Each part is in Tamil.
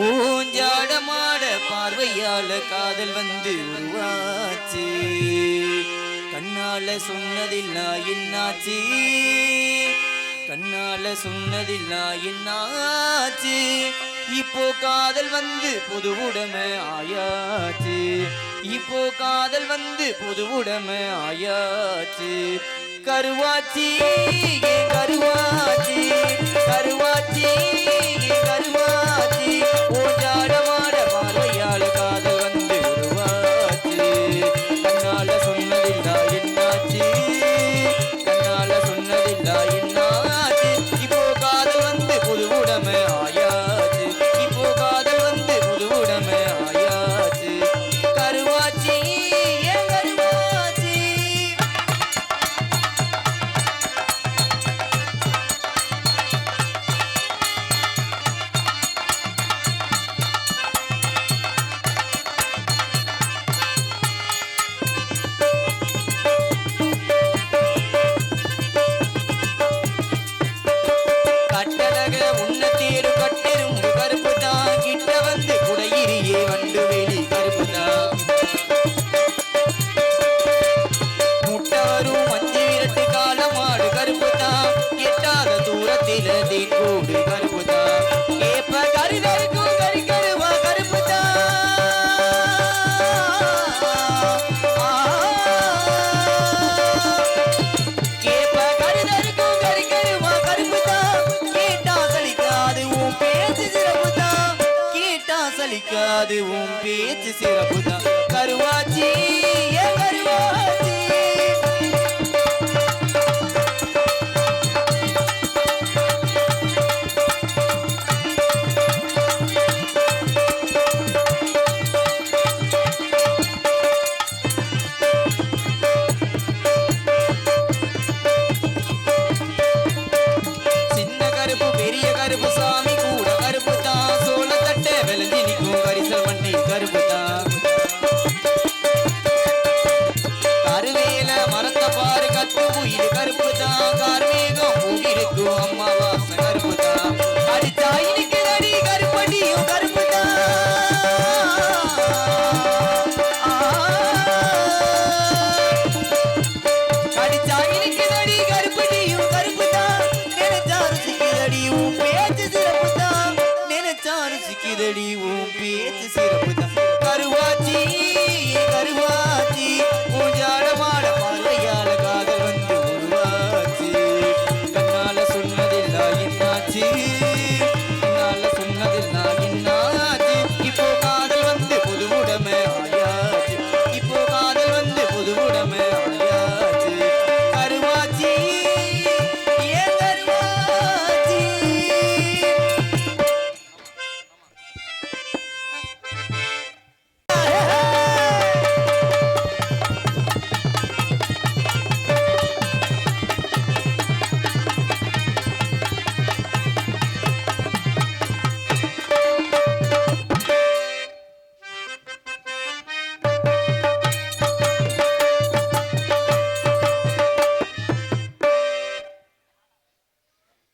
ஊஞ்சாடமாட பார்வையால காதல் வந்து உருவாச்சு. கண்ணால சொன்னதில்லா என்னாச்சு, கண்ணால சொன்னதில்லா என்னாச்சு. இப்போ காதல் வந்து புது உடமை ஆயாச்சு, இப்போ காதல் வந்து புது உடமை ஆயாச்சு. கருவாச்சி கருவாச்சி கருவாச்சி கருவாச்சி ஓஜாடமாட பார்வையால காதல் வந்து உருவாச்சு. கண்ணால சொன்னதில்லா என்னாச்சு, கண்ணால சொன்னதில்லா என்னாச்சு. இப்போ காதல் வந்து புது உடமை ஆயாச்சு, இப்போ காதல் வந்து புது உடமை ஆயாச்சு. கருவாச்சி கருவாச்சி கட்டழக உன்ன தேடு கட்டெரும்பு கருப்பு தான், கிட்ட வந்து குடையிரியே வண்டு வெளி கருப்பு தான். முட்டை வரும் மஞ்சி விரட்டு காலமாடு கருப்பு தான், எட்டாத தூரத்தில தேன்கூடு கருப்பு தான். ஏப்ப கருதருக்கும் கருக்கருவா கருப்பு தான். கேப்ப கருதருக்கும் கருக்கருவா கருப்பு தான். கேட்டா சலிக்காது உன் பேச்சு சிறப்பு தான், கேட்டா சலிக்காது உன் பேச்சு சிறப்பு தான். கருவாச்சி கருவாச்சி சின்ன கருப்பு பெரிய கருப்பு சாமி கூட கருப்பு தான். சோள தட்டை விளைஞ்சி நிற்கும் கரிசல் மண்ணி கருப்பு தான். கருவேல மரத்தை பாரு கத்து குயில் கருப்பு தான். கார்மேகம் பூவிருக்கும் அம்மா வாசம் கருப்பு தான். அடிச்சா இனிக்குதடி கருப்படியும் கருப்பு தான். கடிச்சா இனிக்குதடி கருப்படியும் கருப்பு தான். நினைச்சா ருசிக்குதடி உன் பேச்சு சிறப்பு தான், நினைச்சா ருசிக்குதடி உன் பேச்சு சிறப்பு தான். கருவாச்சி கருவாச்சி பூஜாடமாட பார்வையால காதல் வந்து உருவாச்சு. கண்ணால சொன்னதில்லா என்னாச்சு, கண்ணால சொன்னதில்லா என்னாச்சு. இப்போ காதல் வந்து புது உடமை ஆயாச்சு, இப்போ காதல் வந்து புது உடமை ஆயாச்சு. கருவாச்சி கருவாச்சி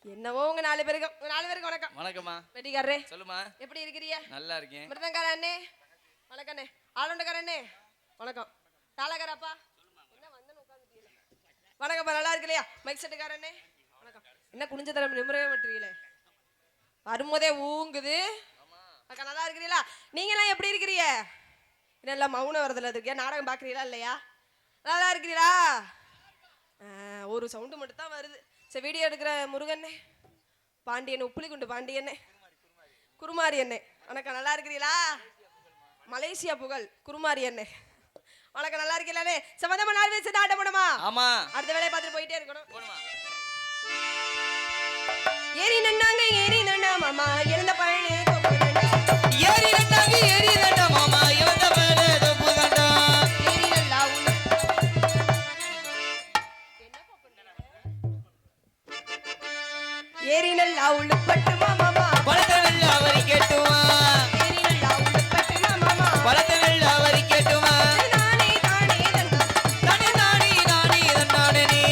என்னவோ உங்க நாலு பேருக்கு வணக்கம். வணக்கம்மா. வெட்டிக்காரரே சொல்லுமா. எப்படி இருக்கிறீங்க? நல்லா இருக்கேன். மிருதங்கார அண்ணே வணக்கம் அண்ணே. ஆளுண்டக்கார அண்ணே வணக்கம். தாளக்கார அப்பா என்ன வந்து உட்காந்துட்டீங்க? வணக்கம்ப்பா, நல்லா இருக்கலையா? மைக் செட்டுக்கார அண்ணே வணக்கம். என்ன குனிஞ்ச தரம் நிமிரவே மாட்டீங்களே, வரும்போதே ஊங்குது. அக்கா நல்லா இருக்கிறீங்களா? நீங்களாம் எப்படி இருக்கிறீங்க? என்னெல்லாம் மௌனம் வரதுல இருக்கியா? நாடகம் பார்க்குறீங்களா இல்லையா? நல்லா இருக்கிறீங்களா? ஒரு சவுண்டு மட்டும் தான் வருது. சரி, வீடியோ எடுக்கிற முருகண்ணே, பாண்டியன், உப்புளிக்குண்டு பாண்டியண்ணே, குருமாரி அண்ணே வணக்கம். நல்லா இருக்கிறீங்களா? மலேசியா புகழ் குருமாரி அண்ணே வணக்கம். நல்லா இருக்கீங்களே? சம்பந்தமா நாலு வயசு ஆட்ட போனோமா? ஆமா. அடுத்த வேலையை பார்த்துட்டு போயிட்டே இருக்கணும். போணுமா? ஏறி நன்னாங்க ஏறி நன்னா மாமா எழுந்த பழனி ஏறி நன்னாங்க ஏறி நன்னா மாமா எழுந்த பழனி தொப்பு கண்டா. ஏறி நல்லா ஏறி நல்லா உள்பட்டு மாமா பழத்தை வெள்ள அவரி கேட்டுவா. ஏறி நல்லா உள்பட்டு மாமா பழத்தை வெள்ள அவரி கேட்டுவா. நானே தானே தானே தானே தானே தானே நீ.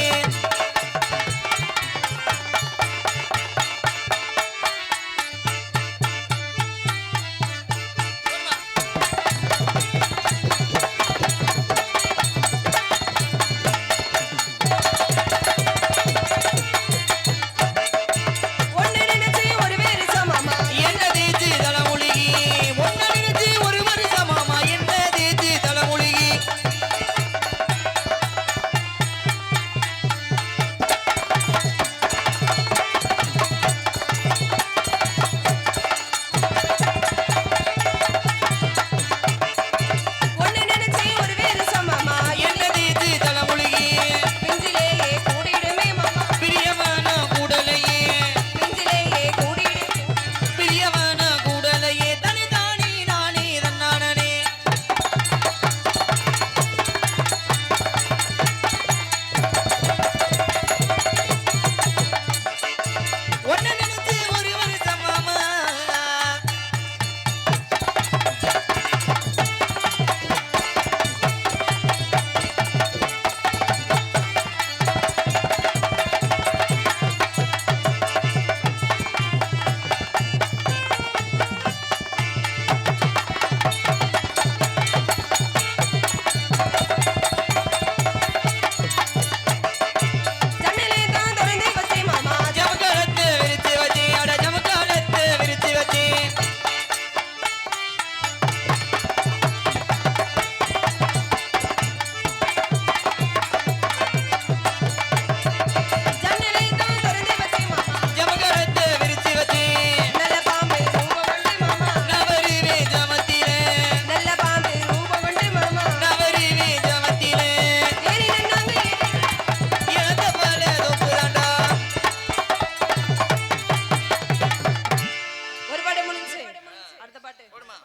அடுத்த பாட்டு போடுமா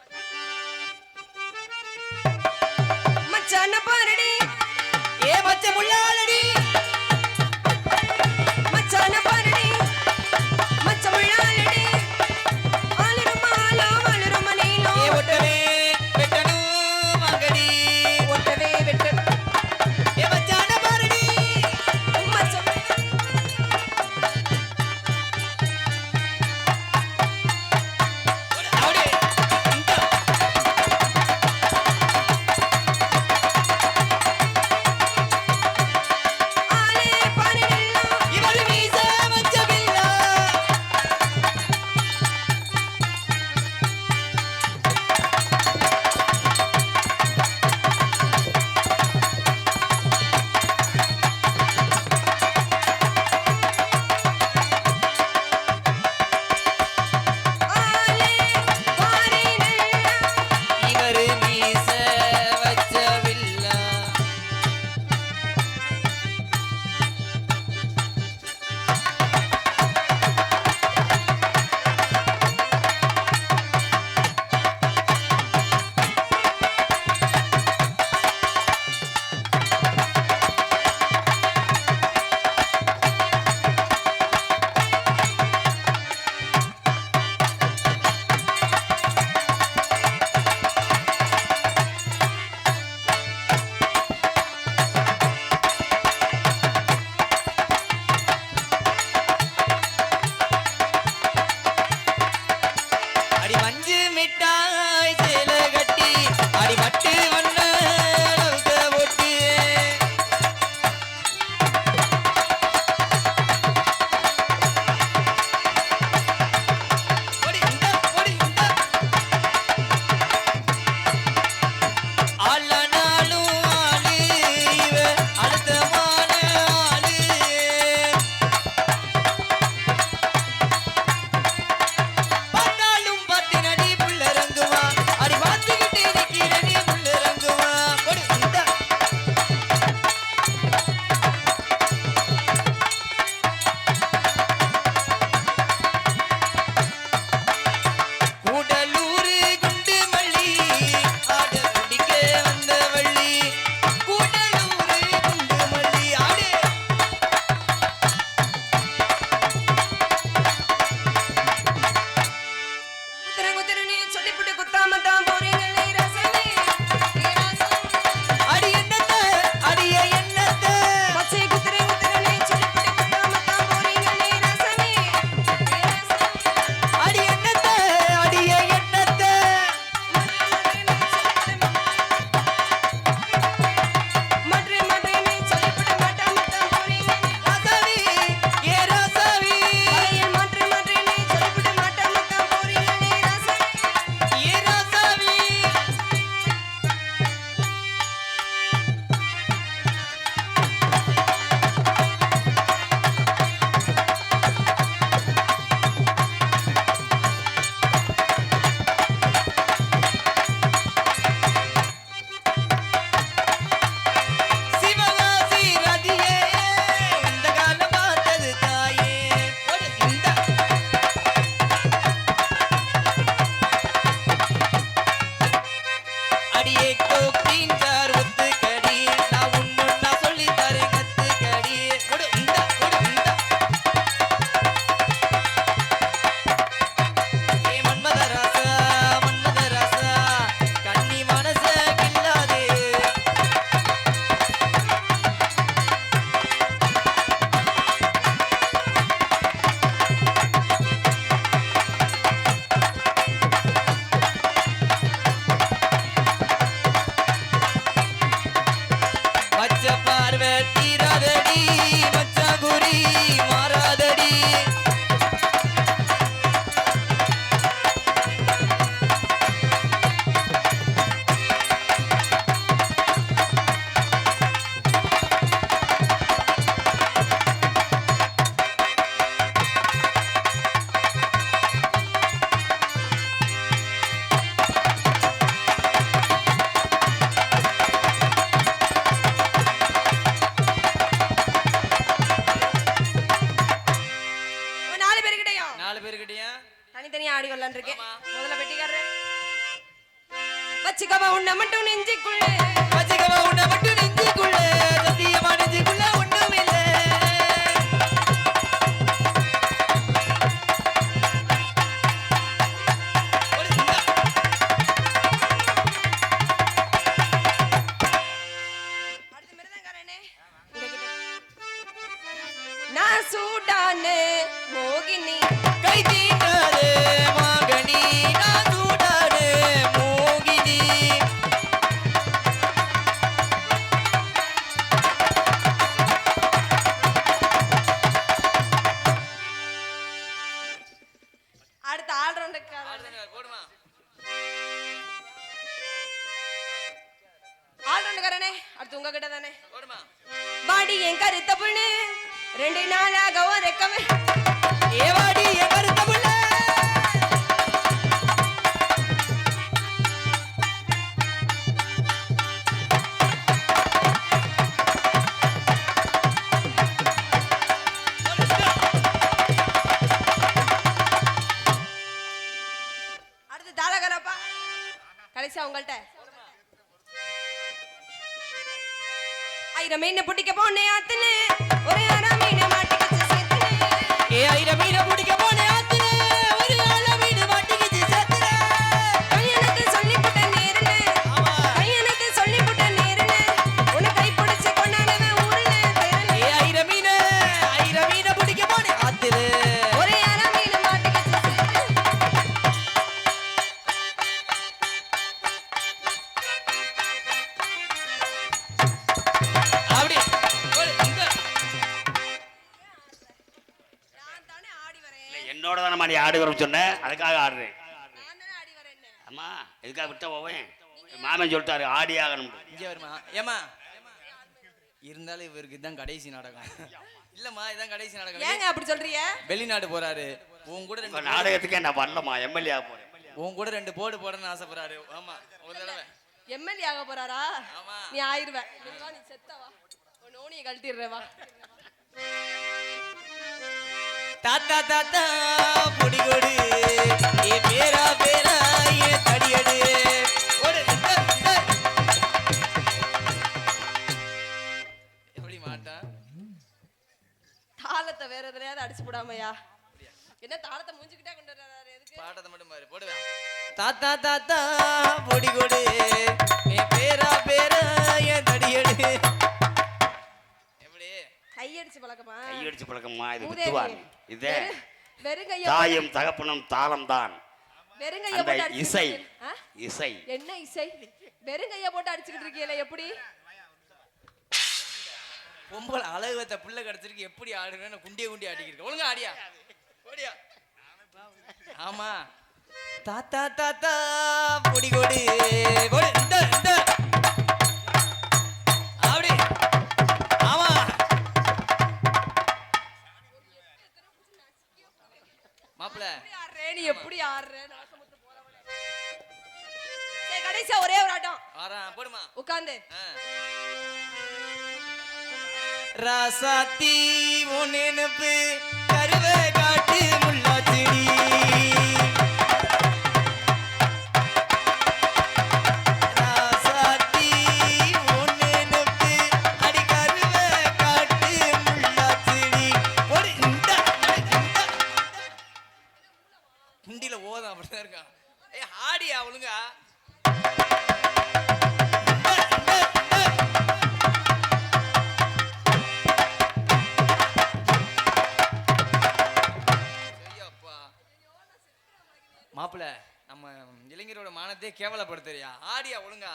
மச்சான பாருடி ஏ மச்ச முள்ளாலடி மச்சான பாருடி மச்ச முள்ளாலடி ஆலிரும் மாலோ ஆலிரும் மணிலோ ஏ ஒட்டவே வெட்டணும் மங்கடி ஒட்டவே வெட்டு ஏ மச்சான பாருடி மச்ச அப்படியே இந்த ஆலே பாருடல்லா இவள் மீச மச்ச பில்லா ஆலே பாருடல்லா இவர் மீச வச்ச பில்லா அடி மஞ்சு மிட்டாய் சேல கட்டி அடி பட்டு வண்ண லவுக்க போட்டு ஓடி இந்த ஓடி இந்த ஆளனாலும் ஆளு இவ அழுத்தமான ஆளு பார்த்தாலும் பார்த்தினடி புள்ளரங்குவா அடி பார்த்துக்கிட்டே நிக்கிறடி புள்ளரங்குவா போடு இந்த கூடலூர் குண்டு மல்லி ஆட பிடிக்க வந்த வள்ளி கூடலூர் குண்டு மல்லி ஆடு குத்துறனே சொல்லிப்புட்டு குத்தாம தான் போறீங்களே ரசமே ஏ ரசம் அடி என்னத்த அடிய என்னத்த மச்சை குத்துறனே சொல்லிப்புட்டு குத்தாம தான் போறீங்களே ரசமே ஏ ரசம் அடி என்னத்த அடிய என்னத்த மட்ரே மட்ரேனே சொல்லிப்புட்டு மாட்டாம தான் போறீங்களே ராசாவி ஏ ராசாவி வளையல் மட்ரே மட்ரேனே சொல்லிப்புட்டு மாட்டாம தான் போறீங்களே ரசமே ஏ ராசாவி சிவகாசி ரதியே இந்த காலம் பார்த்தது தாயே போடு இந்த அடியே கோக்கின் கார் ஒத்துக்கடி நான் உன்னுன்னா சொல்லி தரேன் கத்துக்கடி போடு இந்த போடு இந்த ஏ மன்மத ராசா கண்ணி மனச கில்லாதே மச்ச பார்வை தீராதடி மச்சான் குறி மாறாதடி வெட்டிக்காரரே வச்சுக்கவா உன்னை மட்டும் நெஞ்சுக்குள்ளே வச்சுக்கவா உன்னை மட்டும் நெஞ்சுக்குள்ள சத்தியமா நெஞ்சுக்குள்ள ஒண்ணும் இல்ல அடுத்த மிருதங்காரனே நான் சூடானே மோகினி கை தீண்டாதே மாங்கனி நான் சூடாதே மோகினி அடுத்த ஆல்ரவுண்டர்காரன் போடுமா ஆல்ரவுண்டர்காரனே அடுத்து உங்ககிட்ட தானே போடுமா பாடி என் கருத்த புண்ணு 2 நாளாக உரைக்கவே ஏவாடி என் கருத்த புள்ள அடுத்து தாராகரப்பா கடைசியா உங்கள்ட்ட 1000 மீன் பிடிக்க போனேன் ஆத்துன்னு ஒரு அரை மீன் மாட்டிக்கிச்சு சேர்த்துன்னு ஏ 1000 மீனை பிடிக்க போனே ஆத்துனே ஒரு ஆள மீன் மாட்டிக்கிச்சு செத்துனே கையெழுத்து சொல்லிப்புட்ட நேருன்னு ஆமா கையெழுத்து சொல்லிப்புட்ட நேருன்னு உன்னை கை பிடிச்சு கொண்டாடுவேன் ஊருன்னு தெருன்னு ஏ 1000 மீனை பிடிக்க போனே ஆத்துனே ஒரு அரை மீன் மாட்டிக்கிச்சு சேர்த்து அப்படி போடு இந்த நான் தானே ஆடி வரேன் என்னோட தானே மாதிரி ஆடு வரும் சொன்னேன் அதுக்காக ஆடுறேன் நான் தானே ஆடி வரேன் அம்மா எதுக்காக விட்ட போவேன் மாமன் சொல்லிட்டாரு ஆடி ஆகணும் இங்க வருமா ஏமா இருந்தாலும் இவருக்கு இதான் கடைசி நாடகம் இல்லம்மா இதான் கடைசி நாடகம் ஏங்க அப்படி சொல்றீங்க வெளிநாடு போறாரு உன் கூட உங்க 2 நாடகத்துக்கே நான் வரலம்மா எம்எல்ஏ போறேன் உன் கூட 2 போடு போடணும்னு ஆசைப்படுறாரு ஆமா ஒரு தடவை எம்எல்ஏ ஆக போறாரா ஆமா. நீ ஆயிருவ நீ வா நீ செத்தவா உன் நோனியை கழட்டிடுற வா தாத்தா தாத்தா பொடி கொடு ஏ பேரா பேரா ஏ தடியடு ஒரு எப்படி மாட்டா தாளத்தை வேற எதுலயாவது அடிச்சு போடாமையா என்ன தாளத்தை மூஞ்சிக்கிட்டே கொண்டு வர்றாரு எதுக்கு பாட்டத்தை மட்டும் பாரு போடுவேன் தாத்தா தாத்தா பொடி கொடு ஏ பேரா பேரா ஏ தடியடு எப்படி கையடிச்சு பழக்கமா கையடிச்சு பழக்கம்மா இது மூதேவி. வித்துவான் இதே வெறுங்கைய தாயும் தகப்பனும் தாளம் தான் வெறுங்கைய அந்த போட்டு அடிச்சுக்கிட்டு இசை இருக்கீங்க. ஆ? இசை என்ன இசை வெறுங்கைய போட்டு அடிச்சுக்கிட்டு இருக்கீங்களே எப்படி பொம்பளை அழகு வைத்த புள்ள கிடைச்சிருக்கு எப்படி ஆடுறேன்னு குண்டிய குண்டி ஆடிக்கிட்டு ஒழுங்கா ஆடியா ஓடியா ஆமா தாத்தா தாத்தா பொடி கொடு கொடு இந்த அப்படி ஆமா மாப்பிள எப்படி ஆடுற நீ எப்படி ஆடுற நாசமுத்து போறவளே சரி கடைசியா ஒரே ஒரு ஆட்டம் ஆறான் போடுமா உட்கார்ந்து ராசாத்தி உன் நினைப்பு கருவை காட்டு முள்ளாச்செடி ராசாத்தி உன் நினைப்பு அடி கருவை காட்டு முள்ளாச்செடி ஒரு ஹிந்தியில ஓதம் அப்படிதான் இருக்கான் ஏய் ஆடியா ஒழுங்கா மாப்பிள நம்ம இளைஞரோட மானத்தையே கேவலப்படுத்துறியா ஆடியா ஒழுங்கா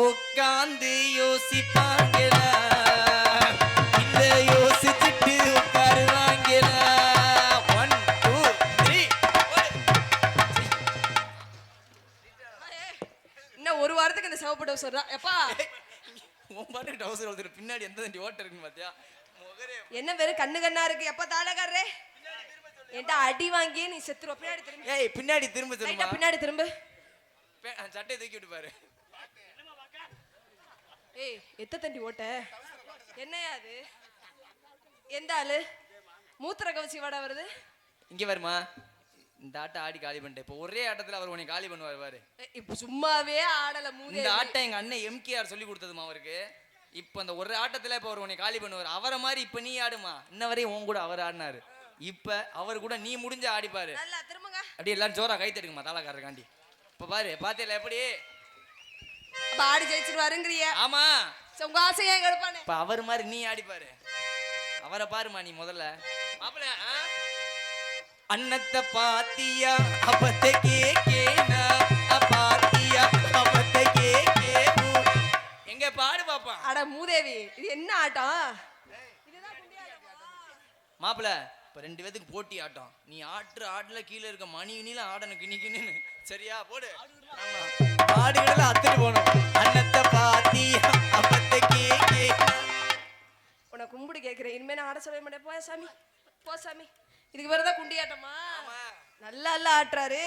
உட்காந்து யோசிப்பாங்களா இல்ல யோசிச்சுட்டு உட்காருவாங்களா 1 2 3 இன்னும் ஒரு வாரத்துக்கு இந்த சிவப்பு டவுசர் தான் எப்பா உன் பாட்டுக்கு டவுசர் ஒருத்தர் பின்னாடி எந்த தண்டி ஓட்ட இருக்குன்னு பாத்தியா முகரே என்ன வெறும் கண்ணு கண்ணா இருக்கு எப்ப தாளக்காரரே என்கிட்ட அடி வாங்கி நீ செத்துருவ பின்னாடி திரும்பி ஏய் பின்னாடி திரும்ப லைட்டா திரும்ப பின்னாடி திரும்ப சட்டையை தூக்கி விட்டு பாரு ஏய் எத்த தண்டி ஓட்ட என்னையா அது எந்த ஆளு மூத்திர கவச்சி வாடா வருது இங்க வருமா இந்த ஆட்டம் ஆடி காலி பண்ணிட்டேன். இப்போ ஒரே ஆட்டத்துல அவர் உன்னை காலி பண்ணுவார் பாரு. இப்ப சும்மாவே ஆடல மூதேவி. இந்த ஆட்டம் எங்க அண்ணன் எம்கேஆர் சொல்லி கொடுத்ததுமா அவருக்கு. இப்போ அந்த ஒரு ஆட்டத்துல இப்போ அவர் உன்னை காலி பண்ணுவார். அவரை மாதிரி இப்போ நீ ஆடுமா. இன்ன வரையும் உன் கூட அவர் ஆடினாரு. இப்போ அவர் கூட நீ முடிஞ்ச ஆடிப்பாரு. நல்லா திரும்புங்க. அப்படியே எல்லாரும் ஜோரா கை தட்டுங்கம்மா தாளக்காரருக்காண்டி. இப்போ பாரு பாத்தியில எப்படி அப்ப ஆடி ஜெயிச்சிருவாருங்கறிய. ஆமா உங்க ஆசையே கெடுப்பானே. இப்போ அவர் மாதிரி நீ ஆடிப்பாரு. அவரை பாருமா நீ முதல்ல. மாப்பிள அன்னத்தை பாத்தியா அப்பத்தை கேக்கேனா பாத்தியா அப்பத்தை கேக்கே எங்க பாடு பாப்பா. அட மூதேவி இது என்ன ஆட்டம்? இதுதான் குண்டியாட்டமா? மாப்பிள இப்ப 2 பேத்துக்கு போட்டி ஆட்டம். நீ ஆட்டுற ஆட்டுல கீழே இருக்க மணி நீல ஆடணும் கிணிக்கின்னு. சரியா போடு. ஆமா ஆடுகள அத்துட்டு போணும். அன்னத்தை பாத்தியா அப்பத்தை கேக்கே. உன கும்பிடு கேக்குறேன். இனிமே நான் ஆட சொல்ல மாட்டேன். போ சாமி போ சாமி. இதுக்கு வேறதான் குண்டியாட்டமா? நல்லா ஆட்டுறாரு.